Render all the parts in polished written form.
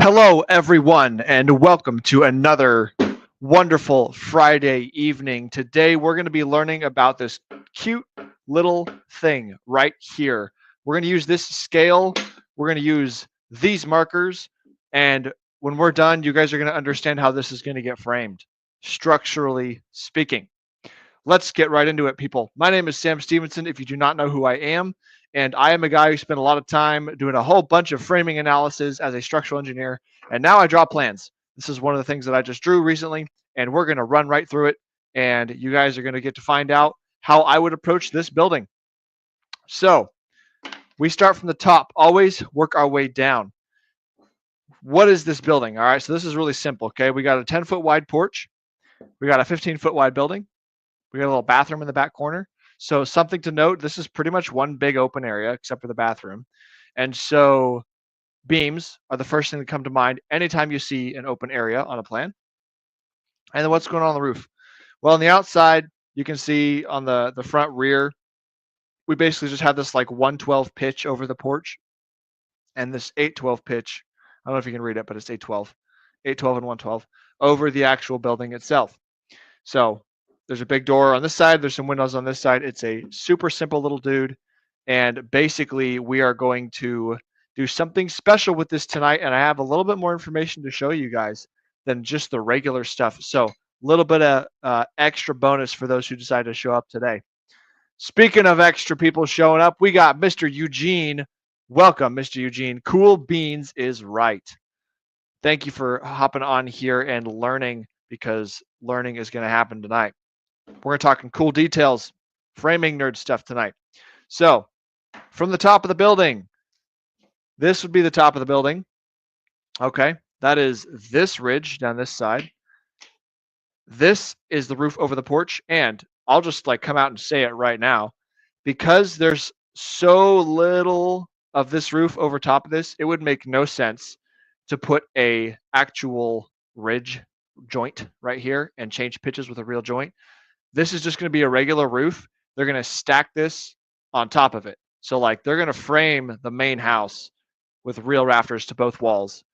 Hello, everyone, and welcome to another wonderful Friday evening. Today, we're going to be learning about this cute little thing right here. We're going to use this scale, we're going to use these markers, and when we're done, you guys are going to understand how this is going to get framed, structurally speaking. Let's get right into it, people. My name is Sam Stevenson, if you do not know who I am, and I am a guy who spent a lot of time doing a whole bunch of framing analysis as a structural engineer, and now I draw plans. This is one of the things that I just drew recently, and we're going to run right through it, and you guys are going to get to find out how I would approach this building. So, we start from the top, always work our way down. What is this building? All right, so this is really simple, okay? We got a 10-foot wide porch, we got a 15-foot wide building, we got a little bathroom in the back corner. So something to note, this is pretty much one big open area except for the bathroom. And so beams are the first thing that come to mind anytime you see an open area on a plan. And then what's going on the roof? Well, on the outside, you can see on the front rear, we basically just have this like 112 pitch over the porch and this 812 pitch. I don't know if you can read it, but it's 812, 812 and 112 over the actual building itself. So there's a big door on this side. There's some windows on this side. It's a super simple little dude. And basically, we are going to do something special with this tonight. And I have a little bit more information to show you guys than just the regular stuff. So a little bit of extra bonus for those who decide to show up today. Speaking of extra people showing up, we got Mr. Eugene. Welcome, Mr. Eugene. Cool Beans is right. Thank you for hopping on here and learning, because learning is going to happen tonight. We're going to talk cool details, framing nerd stuff tonight. So, from the top of the building, this would be the top of the building. Okay, that is this ridge down this side. This is the roof over the porch, and I'll just like come out and say it right now, because there's so little of this roof over top of this, it would make no sense to put a actual ridge joint right here and change pitches with a real joint. This is just going to be a regular roof. They're going to stack this on top of it. So like they're going to frame the main house with real rafters to both walls,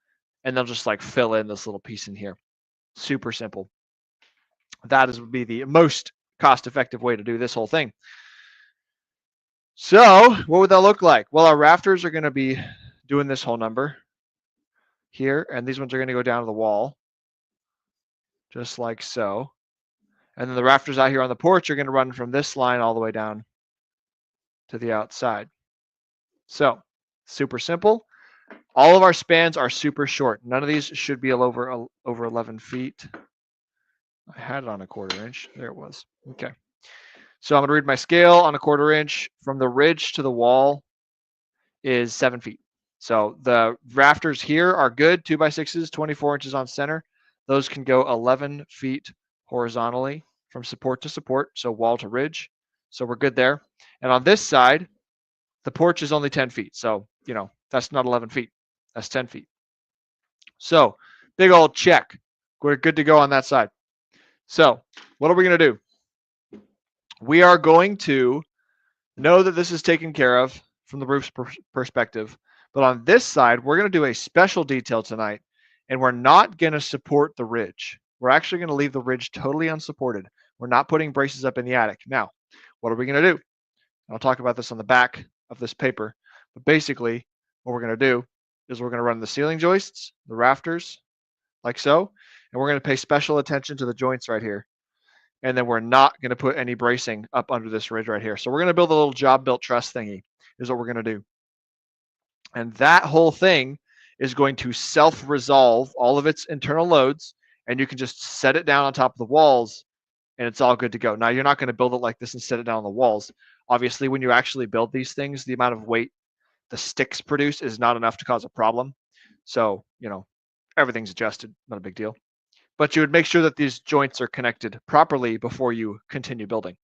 and they'll just like fill in this little piece in here. Super simple. That would be the most cost-effective way to do this whole thing. So what would that look like? Well, our rafters are going to be doing this whole number here, and these ones are going to go down to the wall, just like so. And then the rafters out here on the porch are going to run from this line all the way down to the outside. So, super simple. All of our spans are super short. None of these should be over 11 feet. I had it on a 1/4 inch. There it was. Okay. So I'm going to read my scale on a 1/4 inch. From the ridge to the wall is 7 feet. So the rafters here are good, 2x6s, 24 inches on center. Those can go 11 feet horizontally from support to support, so wall to ridge. So we're good there. And on this side, the porch is only 10 feet. So, you know, that's not 11 feet. That's 10 feet. So big old check. We're good to go on that side. So what are we going to do? We are going to know that this is taken care of from the roof's perspective. But on this side, we're going to do a special detail tonight, and we're not going to support the ridge. We're actually going to leave the ridge totally unsupported. We're not putting braces up in the attic. Now, what are we going to do? I'll talk about this on the back of this paper. But basically, what we're going to do is we're going to run the ceiling joists, the rafters, like so, and we're going to pay special attention to the joints right here. And then we're not going to put any bracing up under this ridge right here. So we're going to build a little job built truss thingy is what we're going to do. And that whole thing is going to self-resolve all of its internal loads, and you can just set it down on top of the walls, and it's all good to go. Now, you're not going to build it like this and set it down on the walls. Obviously, when you actually build these things, the amount of weight the sticks produce is not enough to cause a problem. So, you know, everything's adjusted, not a big deal. But you would make sure that these joints are connected properly before you continue building.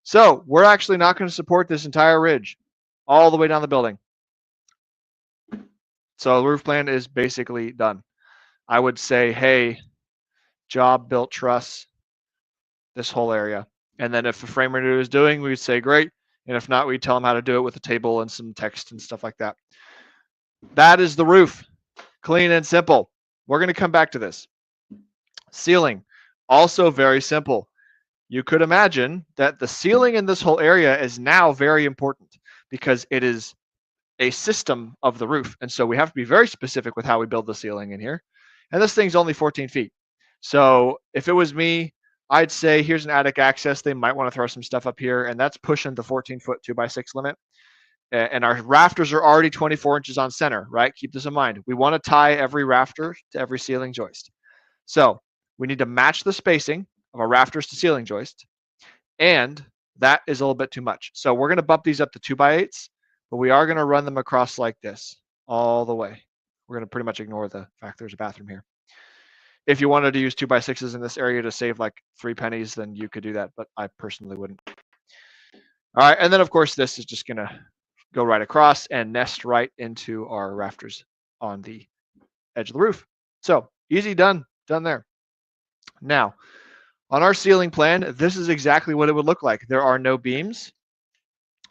So we're actually not going to support this entire ridge all the way down the building. So the roof plan is basically done. I would say, hey, job built truss this whole area. And then if the framer knew what he was doing, we would say great. And if not, we'd tell him how to do it with a table and some text and stuff like that. That is the roof. Clean and simple. We're going to come back to this. Ceiling, also very simple. You could imagine that the ceiling in this whole area is now very important because it is a system of the roof. And so we have to be very specific with how we build the ceiling in here. And this thing's only 14 feet. So if it was me, I'd say here's an attic access. They might want to throw some stuff up here, and that's pushing the 14-foot 2x6 limit. And our rafters are already 24 inches on center, right? Keep this in mind. We want to tie every rafter to every ceiling joist. So we need to match the spacing of our rafters to ceiling joist, and that is a little bit too much. So we're going to bump these up to 2x8s, but we are going to run them across like this all the way. We're going to pretty much ignore the fact there's a bathroom here. If you wanted to use 2x6s in this area to save like 3 pennies, then you could do that, but I personally wouldn't. All right, and then of course this is just going to go right across and nest right into our rafters on the edge of the roof. So easy, done there. Now, on our ceiling plan, this is exactly what it would look like. There are no beams.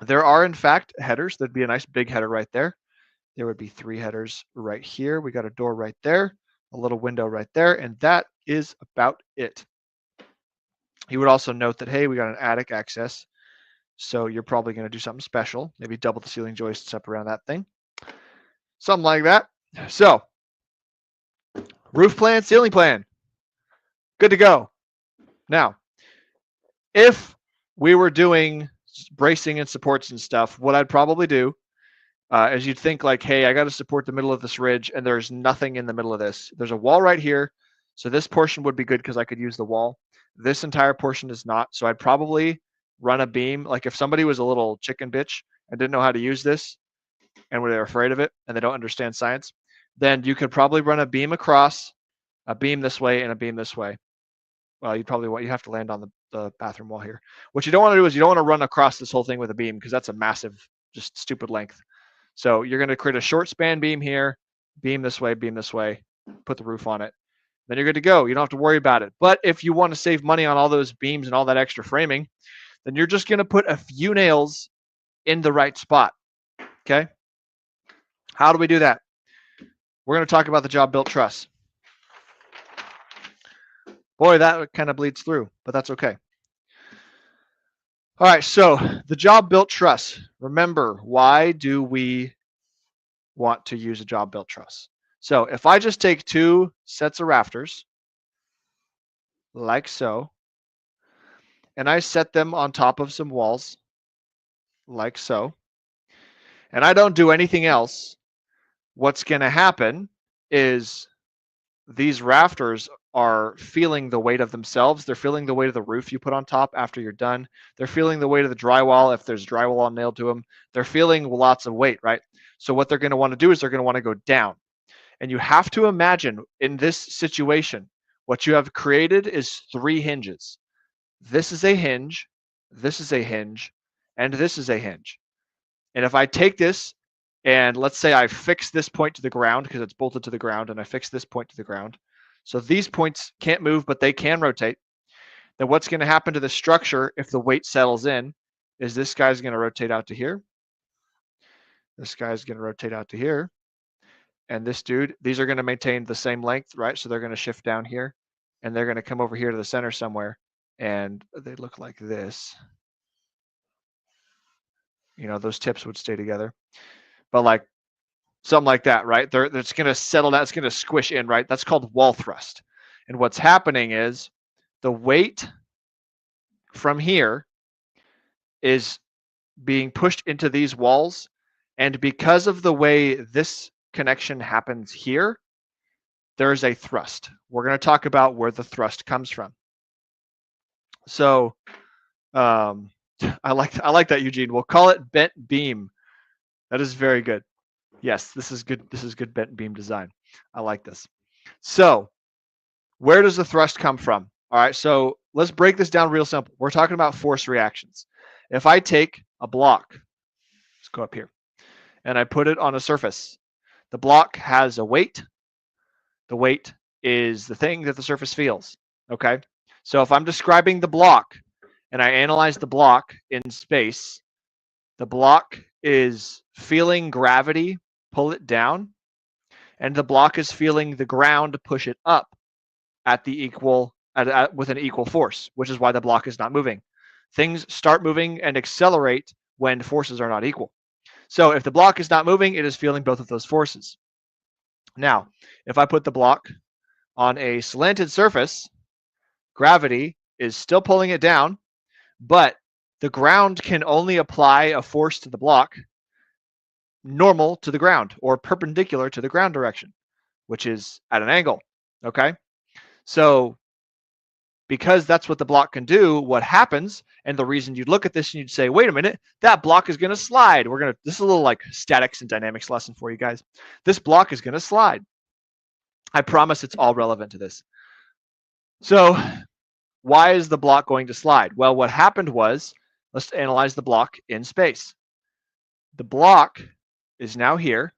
There are, in fact, headers. There'd be a nice big header right there. There would be 3 headers right here. We got a door right there, a little window right there, and that is about it. You would also note that, hey, we got an attic access, so you're probably going to do something special, maybe double the ceiling joists up around that thing, something like that. So, roof plan, ceiling plan, good to go. Now, if we were doing bracing and supports and stuff, what I'd probably do is you'd think like, hey, I got to support the middle of this ridge, and there's nothing in the middle of this. There's a wall right here, so this portion would be good because I could use the wall. This entire portion is not, so I'd probably run a beam. Like if somebody was a little chicken bitch and didn't know how to use this, and they're afraid of it, and they don't understand science, then you could probably run a beam across, a beam this way, and a beam this way. Well, you have to land on the bathroom wall here. What you don't want to do is you don't want to run across this whole thing with a beam because that's a massive, just stupid length. So you're going to create a short span beam here, beam this way, put the roof on it. Then you're good to go. You don't have to worry about it. But if you want to save money on all those beams and all that extra framing, then you're just going to put a few nails in the right spot. Okay? How do we do that? We're going to talk about the job built truss. Boy, that kind of bleeds through, but that's okay. All right, so the job built truss. Remember, why do we want to use a job built truss? So if I just take 2 sets of rafters, like so, and I set them on top of some walls, like so, and I don't do anything else, what's going to happen is these rafters are feeling the weight of themselves. They're feeling the weight of the roof you put on top after you're done. They're feeling the weight of the drywall if there's drywall nailed to them. They're feeling lots of weight, right? So what they're going to want to do is they're going to want to go down. And you have to imagine in this situation, what you have created is 3 hinges. This is a hinge, this is a hinge, and this is a hinge. And if I take this and let's say I fix this point to the ground because it's bolted to the ground, and I fix this point to the ground, so these points can't move, but they can rotate, then what's going to happen to the structure if the weight settles in is this guy's going to rotate out to here. This guy's going to rotate out to here. And this dude, these are going to maintain the same length, right? So they're going to shift down here, and they're going to come over here to the center somewhere, and they look like this. You know, those tips would stay together. But like something like that, right? It's going to settle down. It's going to squish in, right? That's called wall thrust. And what's happening is the weight from here is being pushed into these walls. And because of the way this connection happens here, there's a thrust. We're going to talk about where the thrust comes from. So I like that, Eugene. We'll call it bent beam. That is very good. Yes, this is good. This is good bent beam design. I like this. So where does the thrust come from? All right, so let's break this down real simple. We're talking about force reactions. If I take a block, let's go up here, and I put it on a surface, the block has a weight. The weight is the thing that the surface feels, okay? So if I'm describing the block and I analyze the block in space, the block is feeling gravity pull it down, and the block is feeling the ground push it up at the equal with an equal force, which is why the block is not moving. Things start moving and accelerate when forces are not equal. So if the block is not moving, it is feeling both of those forces. Now, if I put the block on a slanted surface, gravity is still pulling it down, but the ground can only apply a force to the block normal to the ground or perpendicular to the ground direction, which is at an angle. Okay. So because that's what the block can do, what happens, and the reason you'd look at this and you'd say, wait a minute, that block is going to slide. This is a little like statics and dynamics lesson for you guys. This block is going to slide. I promise it's all relevant to this. So why is the block going to slide? Well, what happened was, let's analyze the block in space. The block is now here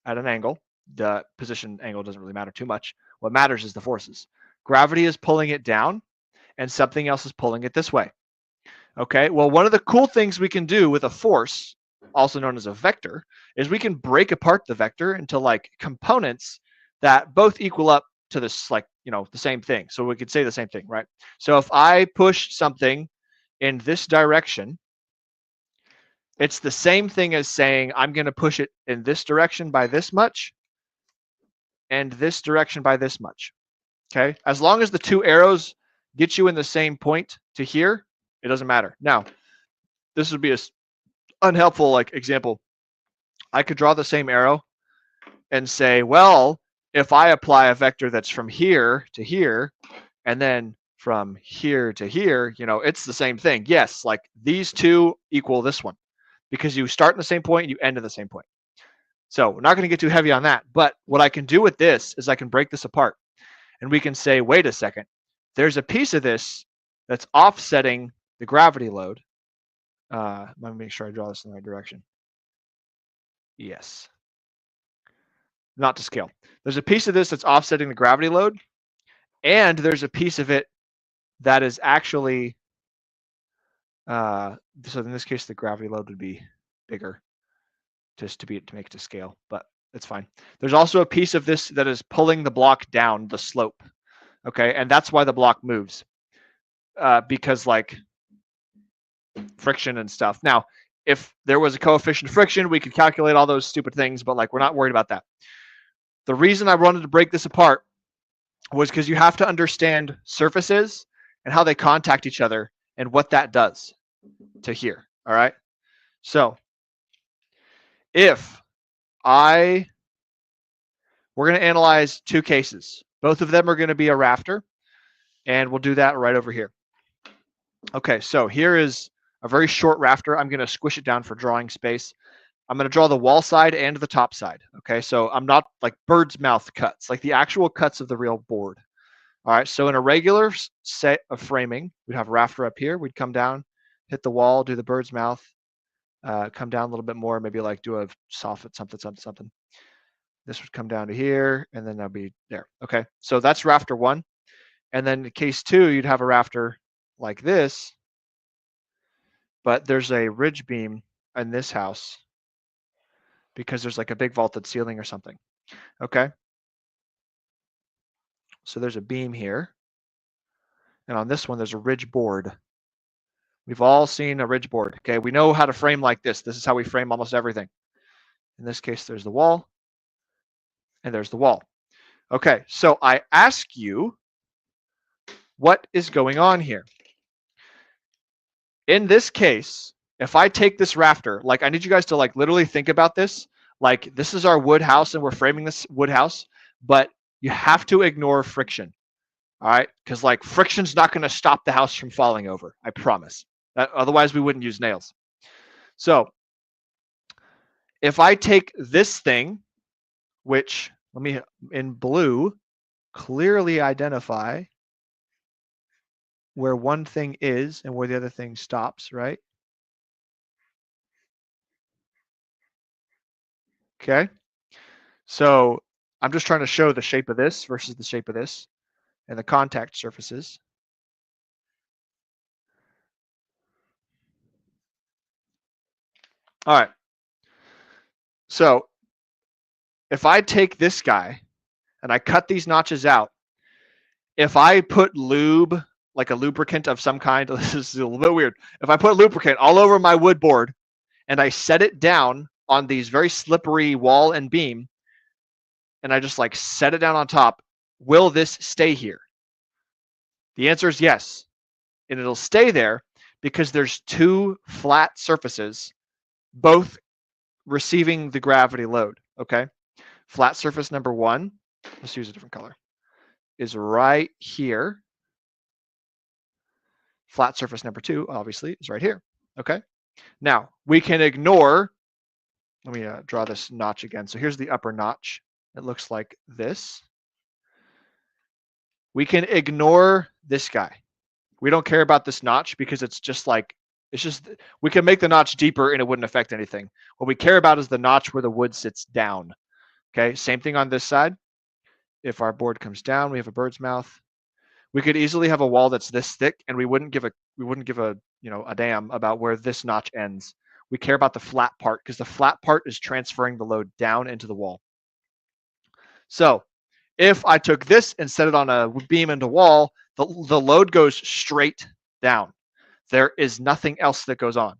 at an angle. The position angle doesn't really matter too much. What matters is the forces. Gravity is pulling it down, and something else is pulling it this way. Okay, well, one of the cool things we can do with a force, also known as a vector, is we can break apart the vector into like components that both equal up to this, like, the same thing. So we could say the same thing, right? So if I push something in this direction, it's the same thing as saying I'm going to push it in this direction by this much and this direction by this much. Okay, as long as the two arrows get you in the same point to here, it doesn't matter. Now, this would be a unhelpful like example. I could draw the same arrow and say, well, if I apply a vector that's from here to here, and then from here to here, it's the same thing. Yes, like these two equal this one because you start in the same point, you end in the same point. So we're not going to get too heavy on that. But what I can do with this is I can break this apart and we can say, wait a second, there's a piece of this that's offsetting the gravity load. Let me make sure I draw this in the right direction. Yes. Not to scale. There's a piece of this that's offsetting the gravity load, and there's a piece of it that is actually, so in this case, the gravity load would be bigger just to make it to scale, but it's fine. There's also a piece of this that is pulling the block down the slope, okay? And that's why the block moves, because like friction and stuff. Now, if there was a coefficient of friction, we could calculate all those stupid things, but like we're not worried about that. The reason I wanted to break this apart was because you have to understand surfaces and how they contact each other and what that does to here, all right? So if we're going to analyze two cases. Both of them are going to be a rafter, and we'll do that right over here. Okay, so here is a very short rafter. I'm going to squish it down for drawing space. I'm going to draw the wall side and the top side. Okay, so I'm not like bird's mouth cuts, like the actual cuts of the real board. All right, so in a regular set of framing, we'd have a rafter up here. We'd come down, hit the wall, do the bird's mouth, come down a little bit more, maybe like do a soffit, something. This would come down to here, and then that'll be there. Okay, so that's rafter one. And then in case two, you'd have a rafter like this, but there's a ridge beam in this house because there's like a big vaulted ceiling or something. Okay, so there's a beam here, and on this one, there's a ridge board. We've all seen a ridge board. Okay, we know how to frame like this. This is how we frame almost everything. In this case, there's the wall, and there's the wall. Okay, so I ask you, what is going on here? In this case, if I take this rafter, like I need you guys to like literally think about this. Like this is our wood house and we're framing this wood house, but you have to ignore friction. All right, because like friction's not going to stop the house from falling over. I promise. Otherwise, we wouldn't use nails. So if I take this thing, which let me in blue clearly identify where one thing is and where the other thing stops, right? Okay. So I'm just trying to show the shape of this versus the shape of this and the contact surfaces. All right. So if I take this guy and I cut these notches out, if I put lube, like a lubricant of some kind, this is a little bit weird. If I put lubricant all over my wood board and I set it down on these very slippery wall and beam, and I just like set it down on top, will this stay here? The answer is yes. And it'll stay there because there's two flat surfaces, both receiving the gravity load, okay? Flat surface number one, let's use a different color, is right here. Flat surface number two, obviously, is right here, okay? Now, we can ignore, let me draw this notch again. So here's the upper notch. It looks like this. We can ignore this guy. We don't care about this notch because it's just like, we can make the notch deeper and it wouldn't affect anything. What we care about is the notch where the wood sits down. Okay, same thing on this side. If our board comes down, we have a bird's mouth. We could easily have a wall that's this thick and we wouldn't give a a damn about where this notch ends. We care about the flat part because the flat part is transferring the load down into the wall. So if I took this and set it on a beam into wall, the load goes straight down. There is nothing else that goes on.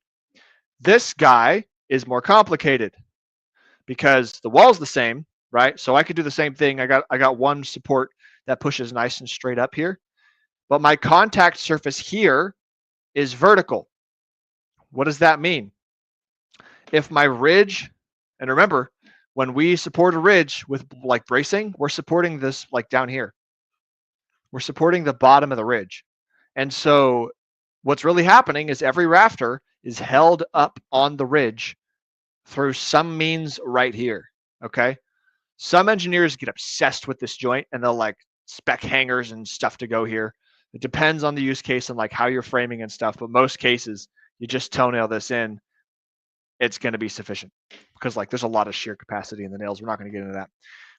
This guy is more complicated because the wall's the same, right? So I could do the same thing. I got one support that pushes nice and straight up here, but my contact surface here is vertical. What does that mean? If my ridge, and remember, when we support a ridge with like bracing, we're supporting this like down here. We're supporting the bottom of the ridge. And so what's really happening is every rafter is held up on the ridge through some means right here, okay? Some engineers get obsessed with this joint and they'll like spec hangers and stuff to go here. It depends on the use case and like how you're framing and stuff, but most cases, you just toenail this in, it's going to be sufficient because like there's a lot of shear capacity in the nails. We're not going to get into that.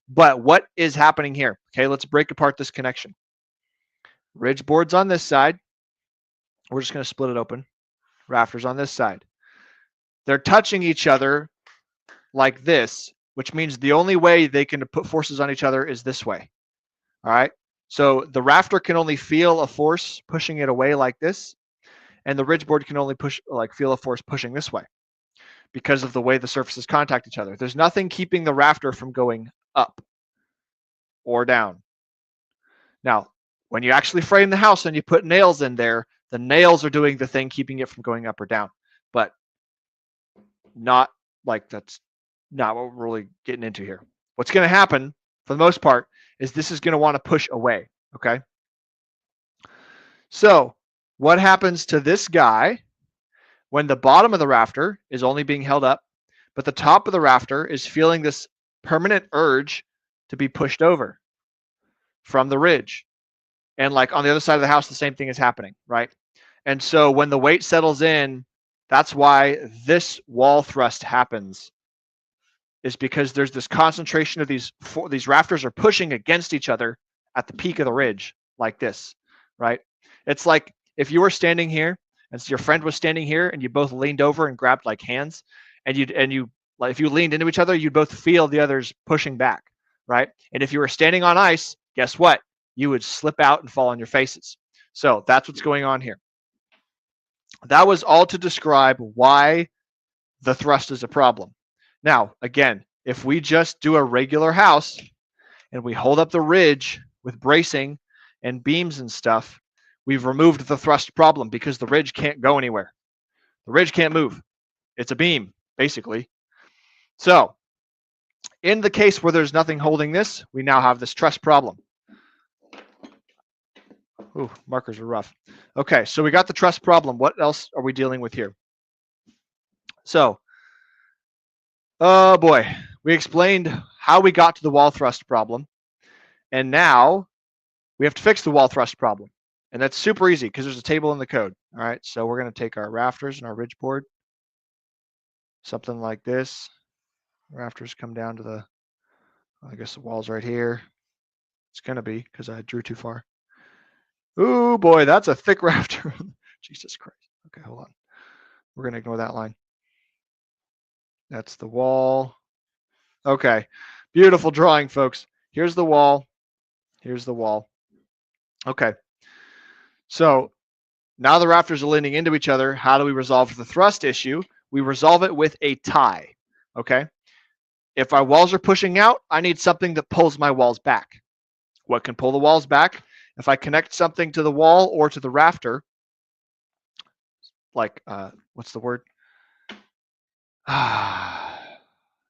But what is happening here? Okay, let's break apart this connection. Ridge boards on this side. We're just going to split it open. Rafters on this side. They're touching each other like this, which means the only way they can put forces on each other is this way. All right. So the rafter can only feel a force pushing it away like this, and the ridge board can only feel a force pushing this way because of the way the surfaces contact each other. There's nothing keeping the rafter from going up or down. Now, when you actually frame the house and you put nails in there, the nails are doing the thing keeping it from going up or down, but not like that's not what we're really getting into here. What's going to happen for the most part is this is going to want to push away, okay? So what happens to this guy when the bottom of the rafter is only being held up, but the top of the rafter is feeling this permanent urge to be pushed over from the ridge? And like on the other side of the house, the same thing is happening, right? And so when the weight settles in, that's why this wall thrust happens, is because there's this concentration of these rafters are pushing against each other at the peak of the ridge like this, right? It's like if you were standing here and so your friend was standing here and you both leaned over and grabbed like hands, and you like if you leaned into each other, you'd both feel the others pushing back, right? And if you were standing on ice, guess what? You would slip out and fall on your faces. So that's what's going on here. That was all to describe why the thrust is a problem. Now, again, if we just do a regular house and we hold up the ridge with bracing and beams and stuff, we've removed the thrust problem because the ridge can't go anywhere. The ridge can't move. It's a beam, basically. So in the case where there's nothing holding this, we now have this truss problem. Ooh, markers are rough. Okay, so we got the truss problem. What else are we dealing with here? So, oh boy, we explained how we got to the wall thrust problem. And now we have to fix the wall thrust problem. And that's super easy because there's a table in the code. All right, so we're going to take our rafters and our ridge board, something like this. Rafters come down to the, I guess the wall's right here. It's going to be because I drew too far. Ooh, boy, that's a thick rafter. Jesus Christ. Okay, hold on. We're going to ignore that line. That's the wall. Okay, Beautiful drawing, folks. Here's the wall. Here's the wall. Okay. So now the rafters are leaning into each other. How do we resolve the thrust issue? We resolve it with a tie. Okay. If our walls are pushing out, I need something that pulls my walls back. What can pull the walls back? If I connect something to the wall or to the rafter, like, what's the word? The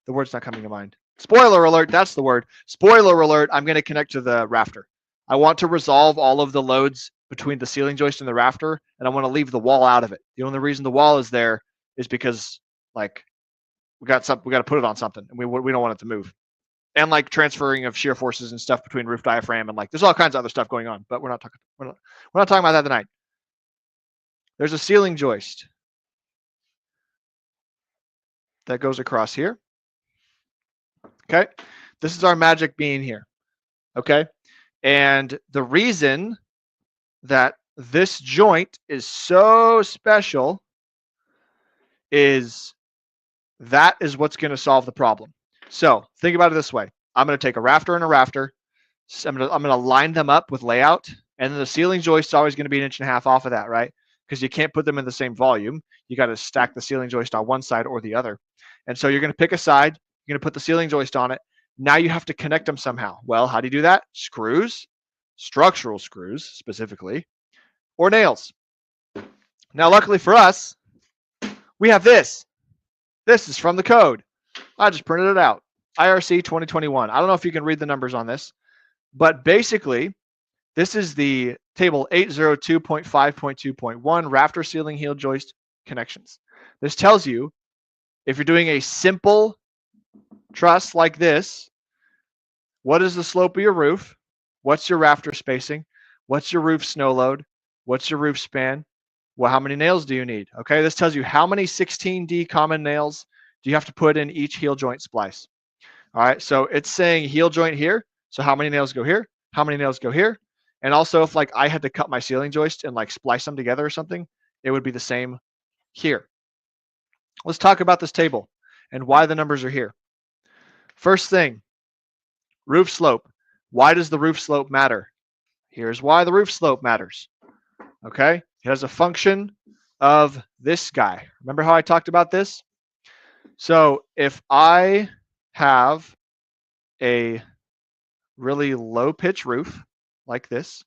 word's not coming to mind. Spoiler alert, that's the word. Spoiler alert, I'm going to connect to the rafter. I want to resolve all of the loads between the ceiling joist and the rafter, and I want to leave the wall out of it. The only reason the wall is there is because, like, we got to put it on something, and we don't want it to move. And like transferring of shear forces and stuff between roof diaphragm, and like there's all kinds of other stuff going on, but we're not talking about that tonight. There's a ceiling joist that goes across here. Okay, this is our magic bean here. Okay, and the reason that this joint is so special is that is what's going to solve the problem. So think about it this way. I'm going to take a rafter and a rafter. I'm going to line them up with layout, and then the ceiling joist is always going to be 1.5 inches off of that, right? Because you can't put them in the same volume. You got to stack the ceiling joist on one side or the other. And so you're going to pick a side. You're going to put the ceiling joist on it. Now you have to connect them somehow. Well, how do you do that? Screws, structural screws specifically, or nails. Now, luckily for us, we have this. This is from the code. I just printed it out. IRC 2021. I don't know if you can read the numbers on this, but basically, this is the table 802.5.2.1 rafter ceiling heel joist connections. This tells you if you're doing a simple truss like this, what is the slope of your roof? What's your rafter spacing? What's your roof snow load? What's your roof span? Well, how many nails do you need? Okay, this tells you how many 16D common nails do you have to put in each heel joint splice. All right, so it's saying heel joint here. So how many nails go here? How many nails go here? And also if like I had to cut my ceiling joist and like splice them together or something, it would be the same here. Let's talk about this table and why the numbers are here. First thing, roof slope. Why does the roof slope matter? Here's why the roof slope matters. Okay, it has a function of this guy. Remember how I talked about this? So if I have a really low pitch roof like this,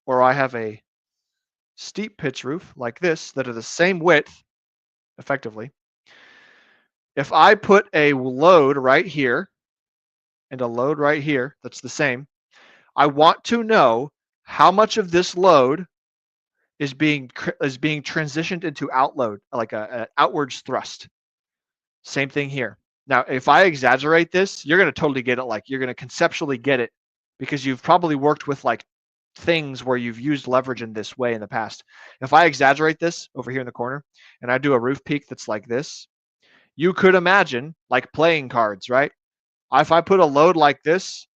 or I have a steep pitch roof like this that are the same width effectively, if I put a load right here and a load right here that's the same, I want to know how much of this load is being transitioned into outload, like an outwards thrust. Same thing here. Now, if I exaggerate this, you're going to totally get it. Like you're going to conceptually get it because you've probably worked with like things where you've used leverage in this way in the past. If I exaggerate this over here in the corner and I do a roof peak that's like this, you could imagine like playing cards, right? If I put a load like this,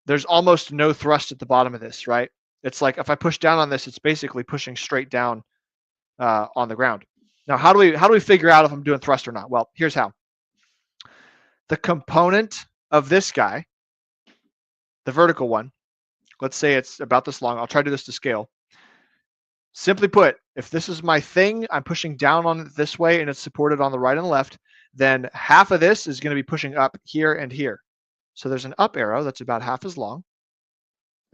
there's almost no thrust at the bottom of this, right? It's like if I push down on this, it's basically pushing straight down on the ground. Now, how do we figure out if I'm doing thrust or not? Well, here's how. The component of this guy, the vertical one, let's say it's about this long. I'll try to do this to scale. Simply put, if this is my thing, I'm pushing down on it this way and it's supported on the right and the left, then half of this is going to be pushing up here and here. So there's an up arrow that's about half as long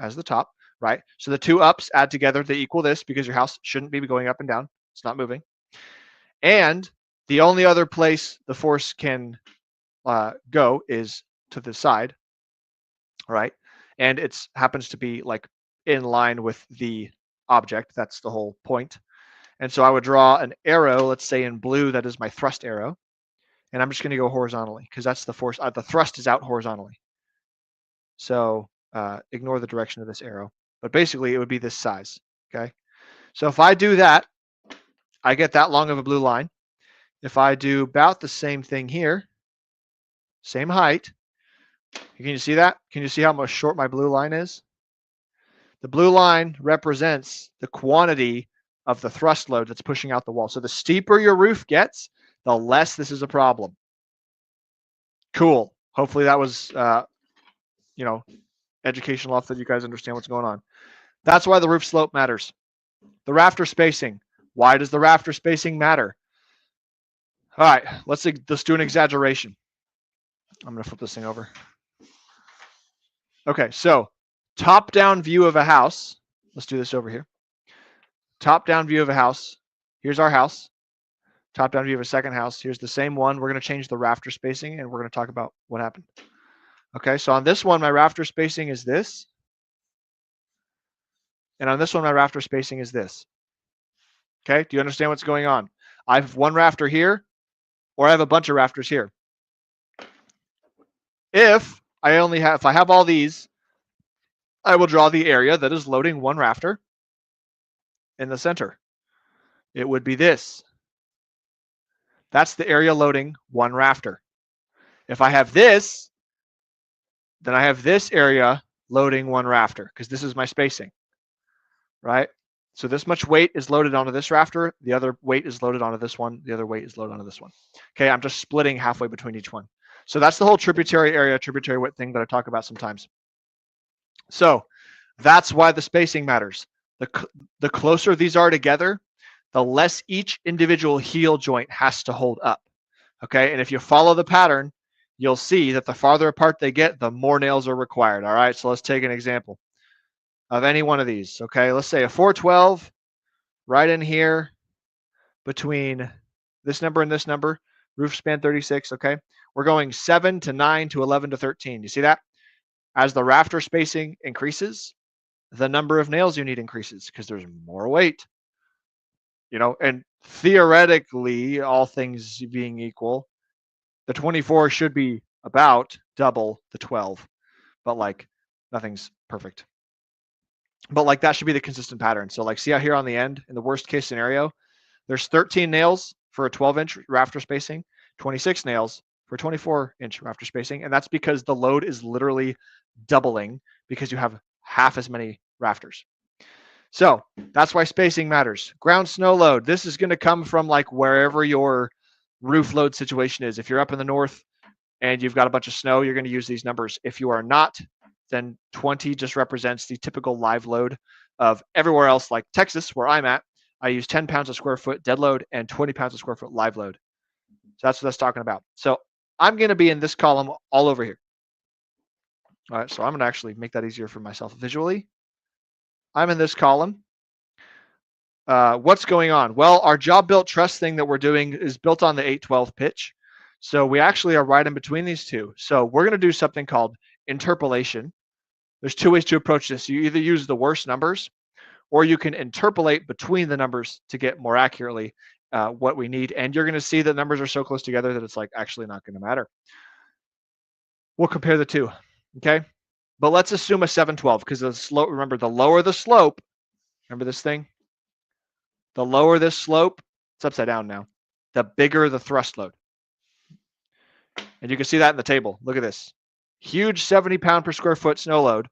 as the top, right? So the two ups add together, they equal this because your house shouldn't be going up and down. It's not moving. And the only other place the force can go is to the side, right? And it happens to be like in line with the object. That's the whole point. And so I would draw an arrow, let's say in blue, that is my thrust arrow. And I'm just going to go horizontally because that's the force. The thrust is out horizontally. So ignore the direction of this arrow. But basically, it would be this size, okay? So if I do that, I get that long of a blue line. If I do about the same thing here, same height, can you see that? Can you see how much short my blue line is? The blue line represents the quantity of the thrust load that's pushing out the wall. So the steeper your roof gets, the less this is a problem. Cool. Hopefully that was, you know, educational enough that you guys understand what's going on. That's why the roof slope matters. The rafter spacing. Why does the rafter spacing matter? All right, let's do an exaggeration. I'm going to flip this thing over. Okay, so top-down view of a house. Let's do this over here. Top-down view of a house. Here's our house. Top-down view of a second house. Here's the same one. We're going to change the rafter spacing, and we're going to talk about what happened. Okay, so on this one, my rafter spacing is this. And on this one, my rafter spacing is this. Okay, do you understand what's going on? I have one rafter here, or I have a bunch of rafters here. If I have all these, I will draw the area that is loading one rafter in the center. It would be this. That's the area loading one rafter. If I have this, then I have this area loading one rafter because this is my spacing, right? So this much weight is loaded onto this rafter. The other weight is loaded onto this one. The other weight is loaded onto this one. Okay, I'm just splitting halfway between each one. So that's the whole tributary area, tributary width thing that I talk about sometimes. So that's why the spacing matters. The closer these are together, the less each individual heel joint has to hold up. Okay, and if you follow the pattern, you'll see that the farther apart they get, the more nails are required. All right, so let's take an example of any one of these. Okay, let's say a 412 right in here between this number and this number, roof span 36. Okay, we're going 7 to 9 to 11 to 13. You see that? As the rafter spacing increases, the number of nails you need increases because there's more weight. You know, and theoretically, all things being equal, the 24 should be about double the 12, but like nothing's perfect. But like that should be the consistent pattern. So like see how here on the end, in the worst case scenario, there's 13 nails for a 12-inch rafter spacing, 26 nails for 24-inch rafter spacing, and that's because the load is literally doubling because you have half as many rafters. So that's why spacing matters. Ground snow load. This is going to come from like wherever your roof load situation is. If you're up in the north and you've got a bunch of snow, you're going to use these numbers. If you are not, then 20 just represents the typical live load of everywhere else, like Texas, where I'm at. I use 10 pounds a square foot dead load and 20 pounds a square foot live load. So that's what that's talking about. So I'm going to be in this column all over here. All right, so I'm going to actually make that easier for myself visually. I'm in this column. What's going on? Well, our job built truss thing that we're doing is built on the 812 pitch. So we actually are right in between these two. So we're going to do something called interpolation. There's two ways to approach this. You either use the worst numbers, or you can interpolate between the numbers to get more accurately what we need. And you're going to see the numbers are so close together that it's like actually not going to matter. We'll compare the two, okay? But let's assume a 712 because the slope, remember, the lower the slope, remember this thing? The lower this slope, it's upside down now, the bigger the thrust load. And you can see that in the table. Look at this. Huge 70 pound per square foot snow load.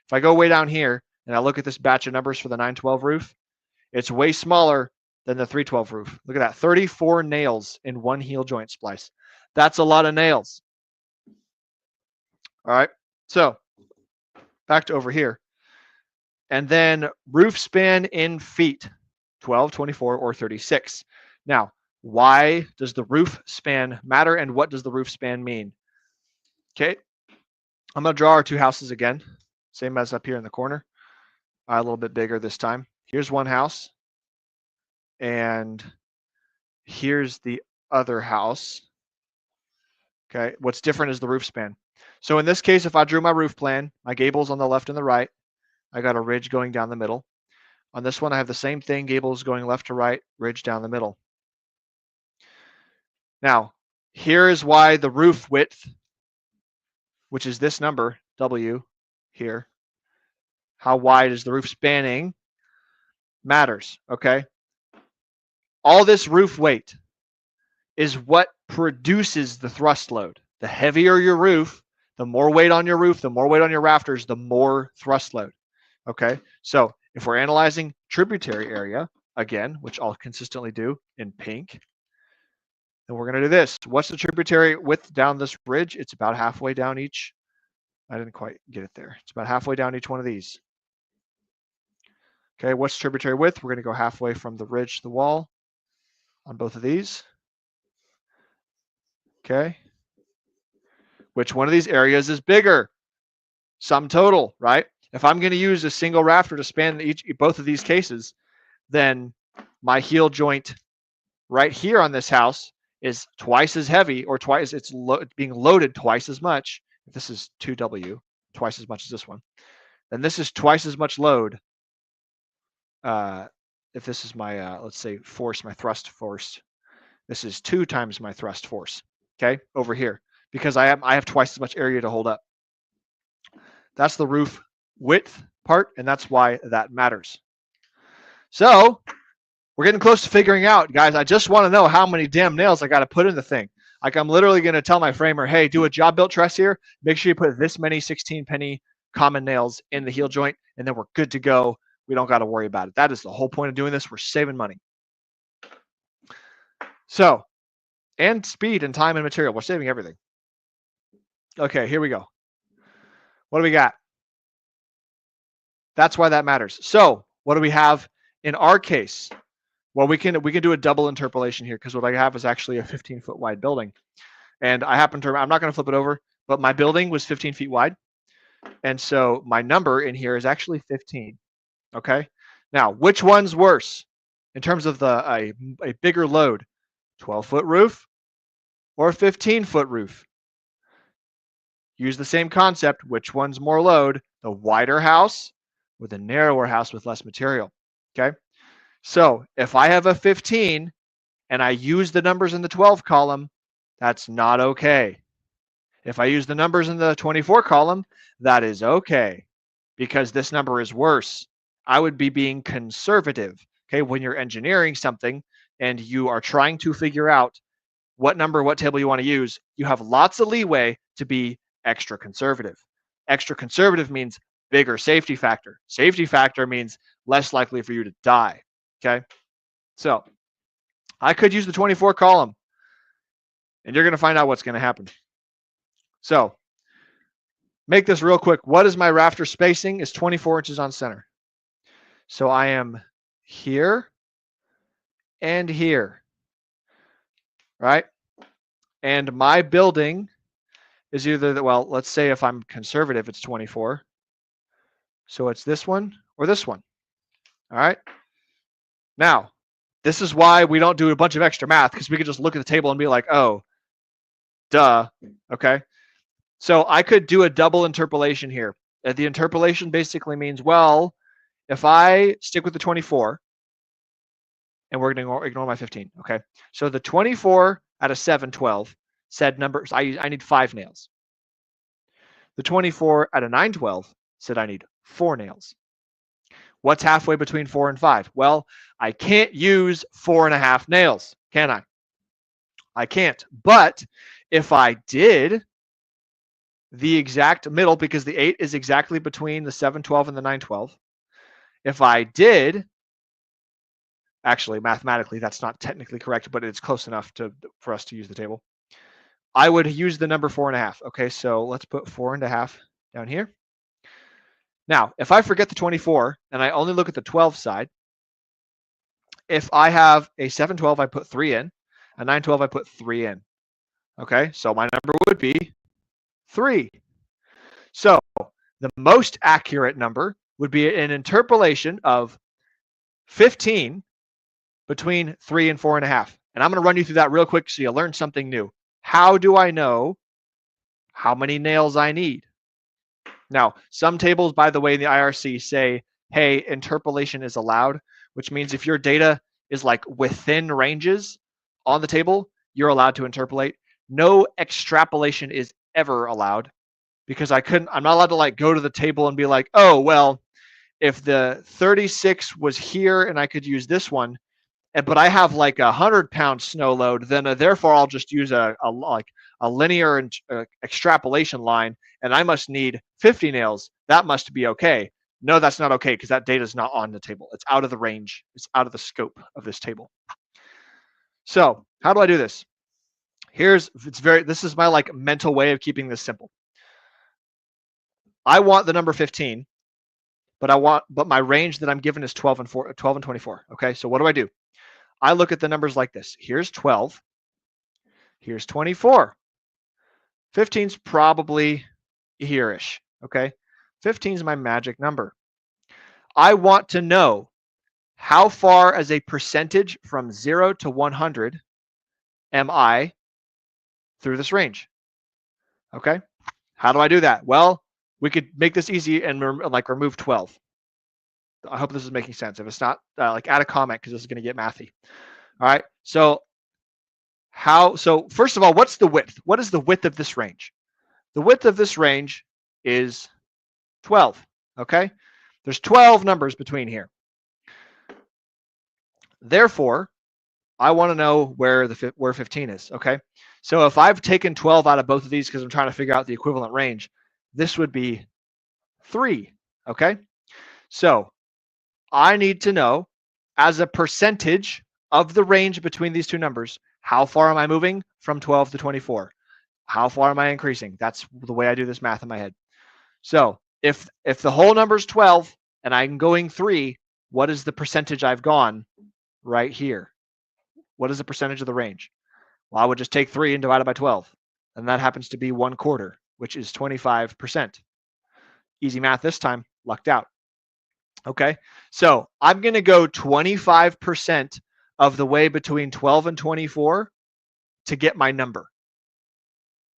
If I go way down here and I look at this batch of numbers for the 912 roof, it's way smaller than the 312 roof. Look at that, 34 nails in one heel joint splice. That's a lot of nails. All right, so back to over here. And then roof span in feet, 12, 24, or 36. Now, why does the roof span matter and what does the roof span mean? Okay, I'm going to draw our two houses again, same as up here in the corner, a little bit bigger this time. Here's one house, and here's the other house. Okay, what's different is the roof span. So in this case, if I drew my roof plan, my gables on the left and the right, I got a ridge going down the middle. On this one, I have the same thing, gables going left to right, ridge down the middle. Now, here is why the roof width, which is this number, W here, how wide is the roof spanning, matters, okay? All this roof weight is what produces the thrust load. The heavier your roof, the more weight on your roof, the more weight on your rafters, the more thrust load, okay? So if we're analyzing tributary area, again, which I'll consistently do in pink, Then we're going to do this. What's the tributary width down this ridge? It's about halfway down each. I didn't quite get it there. It's about halfway down each one of these. Okay, what's tributary width? We're going to go halfway from the ridge to the wall on both of these. Okay. Which one of these areas is bigger? Sum total, right? If I'm going to use a single rafter to span both of these cases, then my heel joint right here on this house is twice as heavy, or twice, it's being loaded twice as much. If this is 2W, twice as much as this one, then this is twice as much load. If this is my, let's say, force, my thrust force, this is 2 times my thrust force, okay, over here, because I have twice as much area to hold up. That's the roof width part, and that's why that matters. So we're getting close to figuring out, guys. I just want to know how many damn nails I got to put in the thing. Like, I'm literally going to tell my framer, hey, do a job built truss here. Make sure you put this many 16 penny common nails in the heel joint, and then we're good to go. We don't got to worry about it. That is the whole point of doing this. We're saving money. So, and speed and time and material. We're saving everything. Okay, here we go. What do we got? That's why that matters. So what do we have in our case? Well, we can do a double interpolation here, because what I have is actually a 15-foot wide building. And I happen to, I'm not going to flip it over, but my building was 15 feet wide. And so my number in here is actually 15. Okay. Now, which one's worse in terms of a bigger load? 12-foot roof or 15-foot roof? Use the same concept. Which one's more load? The wider house or the narrower house with less material? Okay. So if I have a 15 and I use the numbers in the 12 column, that's not okay. If I use the numbers in the 24 column, that is okay, because this number is worse. I would be being conservative. Okay. When you're engineering something and you are trying to figure out what number, what table you want to use, you have lots of leeway to be extra conservative. Extra conservative means bigger safety factor. Safety factor means less likely for you to die. Okay. So I could use the 24 column, and you're going to find out what's going to happen. So make this real quick. What is my rafter spacing? Is 24 inches on center. So I am here and here, right? And my building is either, well, let's say if I'm conservative, it's 24. So it's this one or this one. All right. Now, this is why we don't do a bunch of extra math, because we could just look at the table and be like, oh, duh. Okay. So I could do a double interpolation here. The interpolation basically means, well, if I stick with the 24, and we're going to ignore my 15. Okay. So the 24 out of 712 said numbers, I need 5 nails. The 24 out of 912 said I need 4 nails. What's halfway between 4 and 5? Well, I can't use 4.5 nails, can I? I can't. But if I did the exact middle, because the 8 is exactly between the 712 and the 912, if I did, actually mathematically that's not technically correct, but it's close enough for us to use the table, I would use the number 4.5. Okay, so let's put 4.5 down here. Now, if I forget the 24 and I only look at the 12 side, if I have a 712, I put 3 in. A 912, I put 3 in. Okay, so my number would be 3. So the most accurate number would be an interpolation of 15 between 3 and 4.5. And I'm going to run you through that real quick so you learn something new. How do I know how many nails I need? Now, some tables, by the way, in the IRC say, hey, interpolation is allowed, which means if your data is like within ranges on the table, you're allowed to interpolate. No extrapolation is ever allowed, because I'm not allowed to like go to the table and be like, oh, well, if the 36 was here and I could use this one, but I have like 100-pound snow load, then therefore I'll just use a linear extrapolation line, and I must need 50 nails. That must be okay. No, that's not okay, because that data is not on the table. It's out of the range. It's out of the scope of this table. So how do I do this? This is my like mental way of keeping this simple. I want the number 15, but my range that I'm given is 12 and 24. Okay, so what do? I look at the numbers like this. Here's 12. Here's 24. 15's probably here-ish. Okay, 15 is my magic number. I want to know how far as a percentage from 0 to 100 am I through this range. Okay, how do I do that? Well, we could make this easy and remove 12. I hope this is making sense. If it's not, add a comment because this is going to get mathy. All right. So first of all, what's the width? What is the width of this range? The width of this range is 12. Okay. There's 12 numbers between here. Therefore, I want to know where 15 is. Okay. So if I've taken 12 out of both of these because I'm trying to figure out the equivalent range, this would be 3. Okay. So I need to know, as a percentage of the range between these two numbers, how far am I moving from 12 to 24? How far am I increasing? That's the way I do this math in my head. So if the whole number is 12 and I'm going 3, what is the percentage I've gone right here? What is the percentage of the range? Well, I would just take 3 and divide it by 12. And that happens to be 1/4, which is 25%. Easy math this time, lucked out. Okay, so I'm going to go 25% of the way between 12 and 24 to get my number.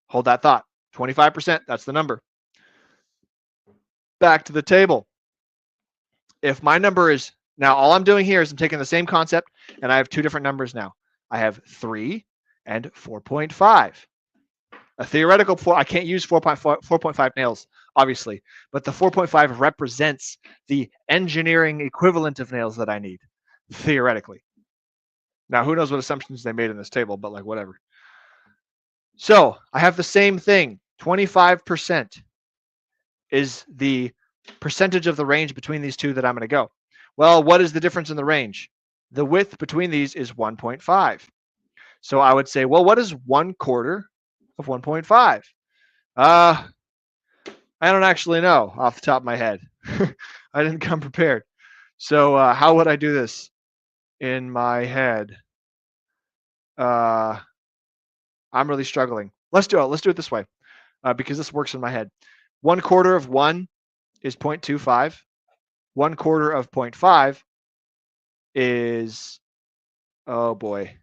Hold that thought. 25%, that's the number. Back to the table. If my number is, now all I'm doing here is I'm taking the same concept and I have two different numbers now. I have 3 and 4.5. A theoretical 4, I can't use 4.5 nails, obviously, but the 4.5 represents the engineering equivalent of nails that I need, theoretically. Now, who knows what assumptions they made in this table, but like whatever. So I have the same thing. 25% is the percentage of the range between these two that I'm going to go. Well, what is the difference in the range? The width between these is 1.5. So I would say, well, what is 1/4 of 1.5? I don't actually know off the top of my head. I didn't come prepared. So how would I do this in my head? I'm really struggling. Let's do it. Let's do it this way because this works in my head. 1/4 of 1 is 0.25. 1/4 of 0.5 is, oh boy,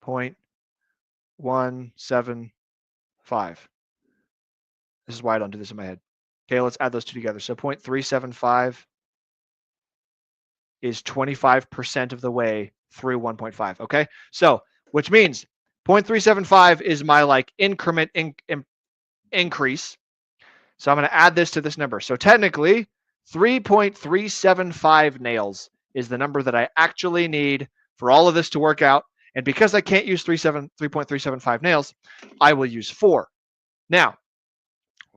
0.175. This is why I don't do this in my head. Okay, let's add those two together. So 0.375 is 25% of the way through 1.5. Okay, so which means 0.375 is my like increment increase. So I'm going to add this to this number. So technically, 3.375 nails is the number that I actually need for all of this to work out. And because I can't use 3.375 nails, I will use 4. Now,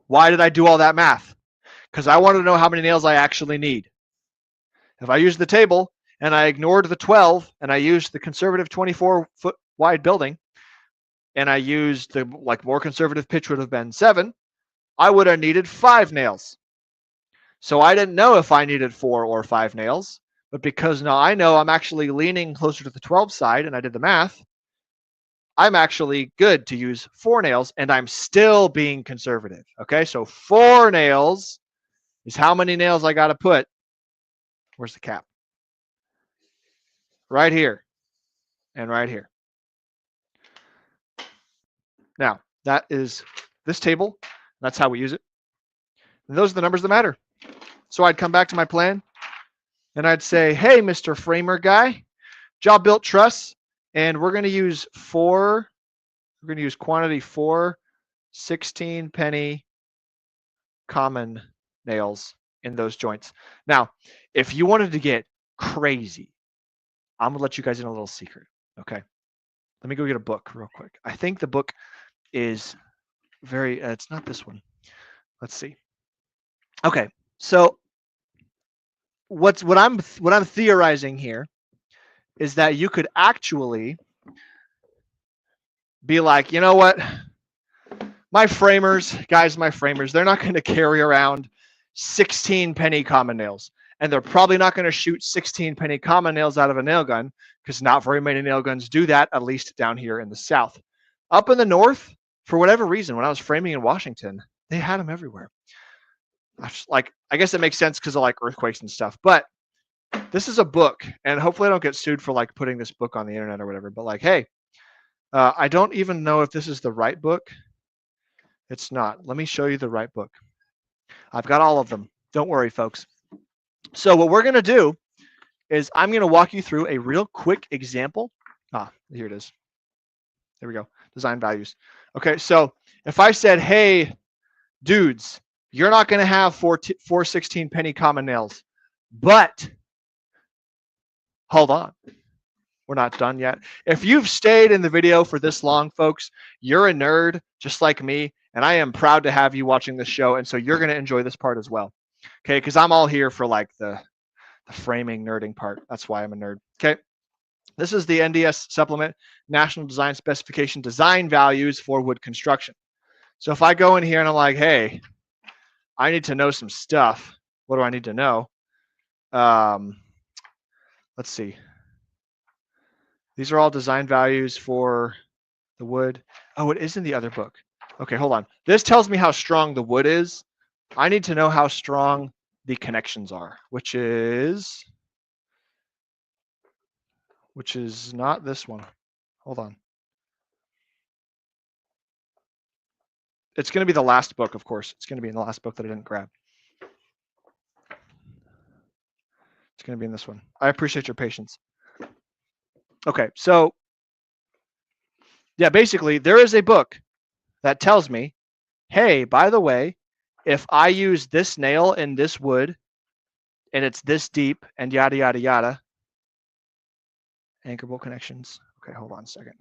why did I do all that math? Because I wanted to know how many nails I actually need. If I used the table and I ignored the 12 and I used the conservative 24-foot wide building and I used the like more conservative pitch would have been 7, I would have needed 5 nails. So I didn't know if I needed 4 or 5 nails, but because now I know I'm actually leaning closer to the 12 side and I did the math, I'm actually good to use 4 nails and I'm still being conservative. Okay, so 4 nails is how many nails I got to put. Where's the cap? Right here and right here. Now, that is this table. That's how we use it. And those are the numbers that matter. So I'd come back to my plan and I'd say, hey, Mr. Framer guy, job built truss, and we're going to use quantity 4 16 penny common nails in those joints. Now, if you wanted to get crazy, I'm going to let you guys in a little secret. Okay. Let me go get a book real quick. I think the book is very, it's not this one. Let's see. Okay. So what I'm theorizing here is that you could actually be like, you know what? My framers, guys, my framers, they're not going to carry around 16 penny common nails. And they're probably not going to shoot 16 penny common nails out of a nail gun because not very many nail guns do that, at least down here in the South. Up in the North, for whatever reason, when I was framing in Washington, they had them everywhere. I guess it makes sense because of like earthquakes and stuff. But this is a book, and hopefully I don't get sued for like putting this book on the internet or whatever. But like, hey, I don't even know if this is the right book. It's not. Let me show you the right book. I've got all of them. Don't worry, folks. So what we're going to do is I'm going to walk you through a real quick example. Here it is. There we go. Design values. Okay, so if I said, hey, dudes, you're not going to have 416 penny common nails, but hold on. We're not done yet. If you've stayed in the video for this long, folks, you're a nerd just like me, and I am proud to have you watching this show, and so you're going to enjoy this part as well. Okay, because I'm all here for like the framing nerding part. That's why I'm a nerd. Okay, this is the NDS supplement, National Design Specification Design Values for Wood Construction. So if I go in here and I'm like, hey, I need to know some stuff. What do I need to know? Let's see. These are all design values for the wood. Oh, it is in the other book. Okay, hold on. This tells me how strong the wood is. I need to know how strong the connections are, which is not this one. Hold on. It's going to be the last book, of course. It's going to be in the last book that I didn't grab. It's going to be in this one. I appreciate your patience. Okay, so yeah, basically there is a book that tells me, hey, by the way, if I use this nail in this wood and it's this deep and yada, yada, yada, anchor bolt connections. Okay, hold on a second.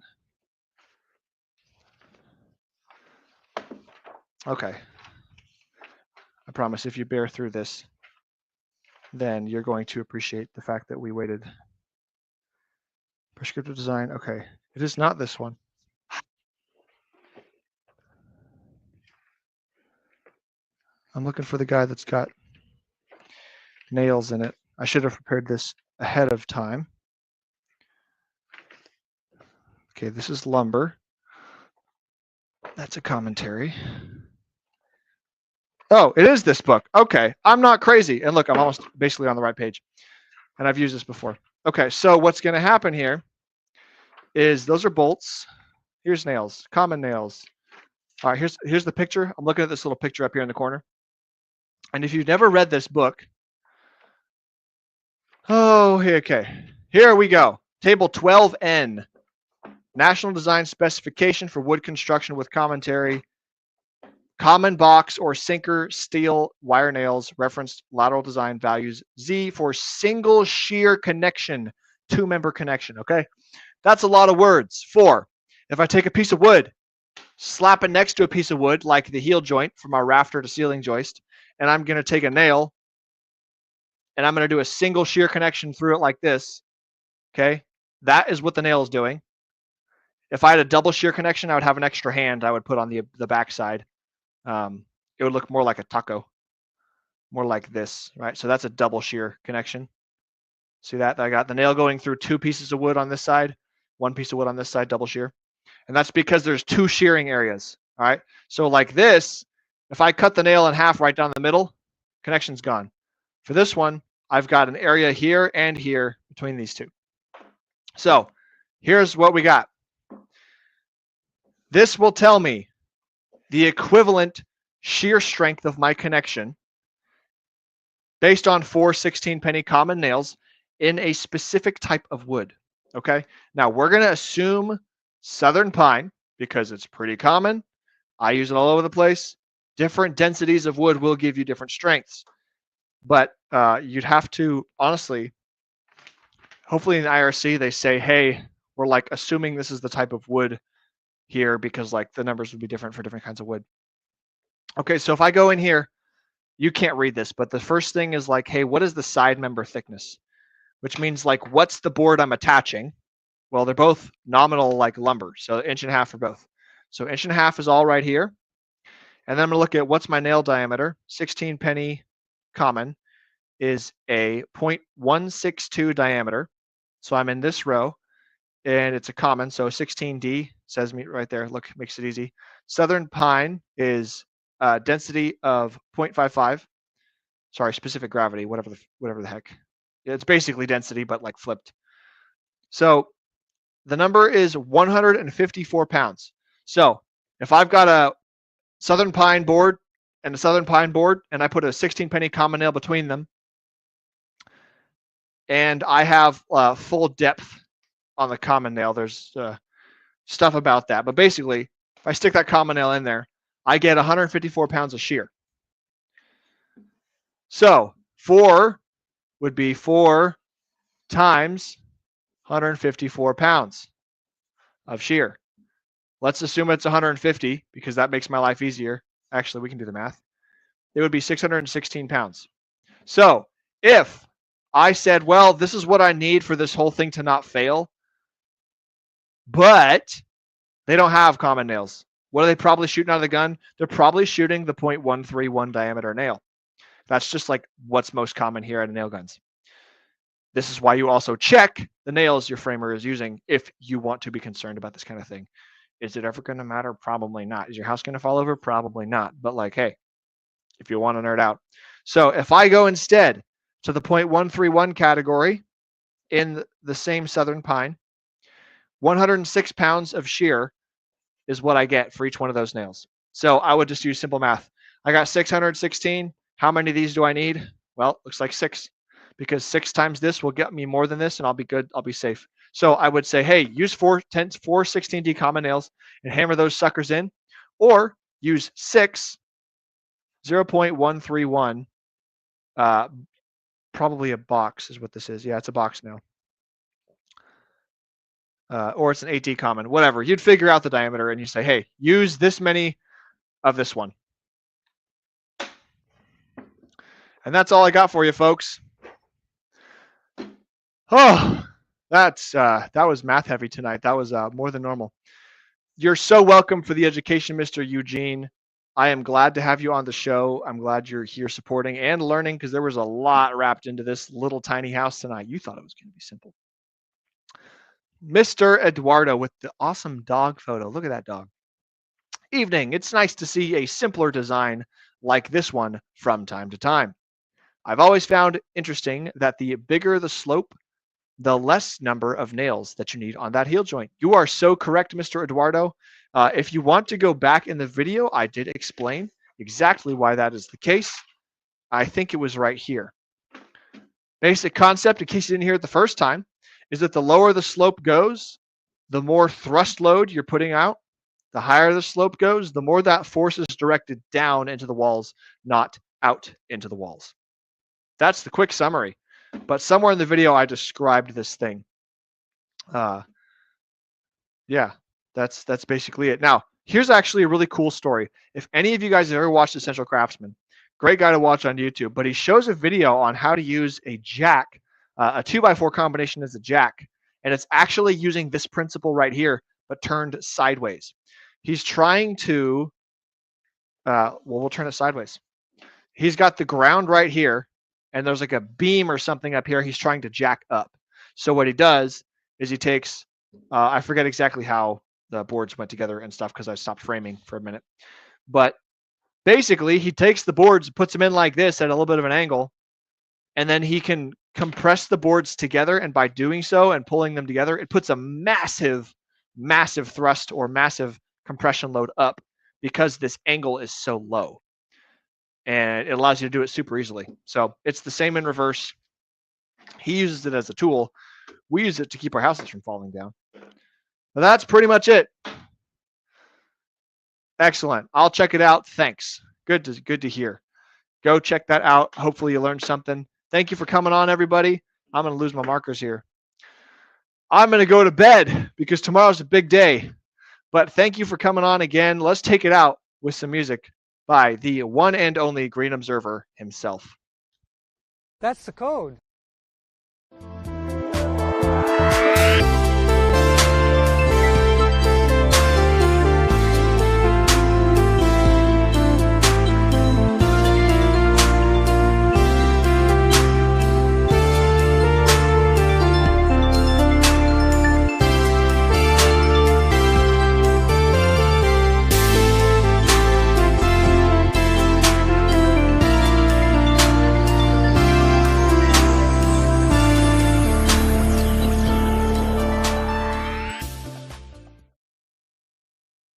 Okay. I promise if you bear through this, then you're going to appreciate the fact that we waited. Prescriptive design. Okay. It is not this one. I'm looking for the guy that's got nails in it. I should have prepared this ahead of time. Okay, this is lumber. That's a commentary. Oh, it is this book. Okay, I'm not crazy. And look, I'm almost basically on the right page. And I've used this before. Okay, so what's going to happen here is those are bolts. Here's nails, common nails. All right, here's the picture. I'm looking at this little picture up here in the corner. And if you've never read this book, okay. Here we go. Table 12N. National Design Specification for Wood Construction with Commentary. Common box or sinker steel wire nails, referenced lateral design values. Z for single shear connection, 2-member connection, okay? That's a lot of words. 4, if I take a piece of wood, slap it next to a piece of wood, like the heel joint from our rafter to ceiling joist, and I'm gonna take a nail, and I'm gonna do a single shear connection through it like this, okay? That is what the nail is doing. If I had a double shear connection, I would have an extra hand I would put on the back side. It would look more like a taco, more like this, right? So that's a double shear connection. See that? I got the nail going through 2 pieces of wood on this side, 1 piece of wood on this side, double shear. And that's because there's 2 shearing areas, all right? So like this, if I cut the nail in half right down the middle, connection's gone. For this one, I've got an area here and here between these 2. So here's what we got. This will tell me the equivalent shear strength of my connection based on 4 16-penny common nails in a specific type of wood, okay? Now, we're going to assume southern pine because it's pretty common. I use it all over the place. Different densities of wood will give you different strengths. But you'd have to, honestly, hopefully in the IRC, they say, hey, we're like assuming this is the type of wood here because like the numbers would be different for different kinds of wood. Okay, so if I go in here, you can't read this, but the first thing is like, hey, what is the side member thickness? Which means like, what's the board I'm attaching? Well, they're both nominal like lumber, so 1.5 for both. So 1.5 is all right here. And then I'm going to look at what's my nail diameter. 16 penny common is a 0.162 diameter. So I'm in this row, and it's a common, so 16D says me right there. Look, makes it easy. Southern pine is density of 0.55. Sorry, specific gravity, whatever the heck. It's basically density, but like flipped. So the number is 154 pounds. So if I've got a southern pine board and a southern pine board, and I put a 16 penny common nail between them, and I have full depth on the common nail, there's stuff about that. But basically, if I stick that common nail in there, I get 154 pounds of shear. So 4 would be 4 times 154 pounds of shear. Let's assume it's 150 because that makes my life easier. Actually, we can do the math. It would be 616 pounds. So if I said, well, this is what I need for this whole thing to not fail, but they don't have common nails. What are they probably shooting out of the gun? They're probably shooting the 0.131 diameter nail. That's just like what's most common here at nail guns. This is why you also check the nails your framer is using if you want to be concerned about this kind of thing. Is it ever going to matter? Probably not. Is your house going to fall over? Probably not. But like, hey, if you want to nerd out. So if I go instead to the 0.131 category in the same southern pine, 106 pounds of shear is what I get for each one of those nails. So I would just use simple math. I got 616. How many of these do I need? Well, looks like 6, because 6 times this will get me more than this, and I'll be good. I'll be safe. So I would say, hey, use 4 16D common nails and hammer those suckers in, or use 6 0.131. Probably a box is what this is. Yeah, it's a box now. Or it's an 8D common, whatever. You'd figure out the diameter and you say, hey, use this many of this one. And that's all I got for you, folks. Oh, that was math heavy tonight. That was more than normal. You're so welcome for the education, Mr. Eugene. I am glad to have you on the show. I'm glad you're here supporting and learning, because there was a lot wrapped into this little tiny house tonight. You thought it was going to be simple. Mr. Eduardo with the awesome dog photo. Look at that dog. Evening. It's nice to see a simpler design like this one from time to time. I've always found interesting that the bigger the slope, the less number of nails that you need on that heel joint. You are so correct, Mr. Eduardo. If you want to go back in the video, I did explain exactly why that is the case. I think it was right here. Basic concept, in case you didn't hear it the first time, is that the lower the slope goes, the more thrust load you're putting out. The higher the slope goes, the more that force is directed down into the walls, not out into the walls. That's the quick summary. But somewhere in the video, I described this thing. Yeah, that's basically it. Now, here's actually a really cool story. If any of you guys have ever watched Essential Craftsman, great guy to watch on YouTube, but he shows a video on how to use a jack, a 2x4 combination as a jack. And it's actually using this principle right here, but turned sideways. He's trying to, well, we'll turn it sideways. He's got the ground right here, and there's like a beam or something up here he's trying to jack up. So what he does is he takes, I forget exactly how the boards went together and stuff because I stopped framing for a minute. But basically, he takes the boards, puts them in like this at a little bit of an angle, and then he can compress the boards together. And by doing so and pulling them together, it puts a massive, massive thrust or massive compression load up because this angle is so low. And it allows you to do it super easily. So it's the same in reverse. He uses it as a tool. We use it to keep our houses from falling down. But that's pretty much it. Excellent. I'll check it out. Thanks. Good to hear. Go check that out. Hopefully you learned something. Thank you for coming on, everybody. I'm going to lose my markers here. I'm going to go to bed because tomorrow's a big day. But thank you for coming on again. Let's take it out with some music by the one and only Green Observer himself. That's the code.